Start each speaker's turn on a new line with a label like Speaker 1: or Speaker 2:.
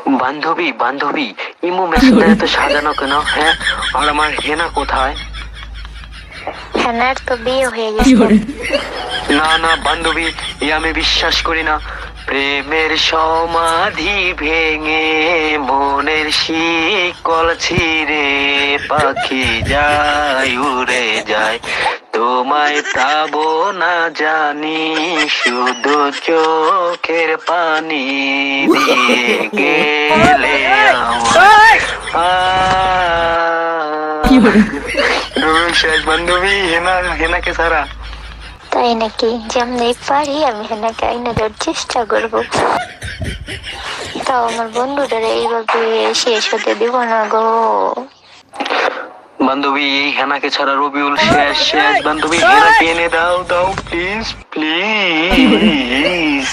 Speaker 1: বান্ধবী বান্ধবী, ইমো মেসেজটা এত সাজানো কেন? হ্যাঁ, আর আমার হেনা কোথায়?
Speaker 2: হেনার তো বিয়ে হয়ে গেছে।
Speaker 1: না না বান্ধবী, এ আমি বিশ্বাস করি না। প্রেমের সমাধি ভেঙে মনের শিকল ছিঁড়ে পাখি যায় উড়ে যায়, তোমায় পাবো না জানি, শুধু চোখের পানি দিয়ে গেলে আমার রুবেল শেষ বান্ধবী, হেনা হেনাকে ছাড়া।
Speaker 2: তাই নাকি? যেমনি পারি আমি হেনাকে আইনে দেওয়ার চেষ্টা করবো। তাও আমার বন্ধুদের এইভাবে শেষ হতে দিব না গো।
Speaker 1: বান্ধবী, এই হেনাকে ছাড়া রবিউল শেষ শেষ বান্ধবী, হেনাকে এনে দাও দাও প্লিজ প্লিজ।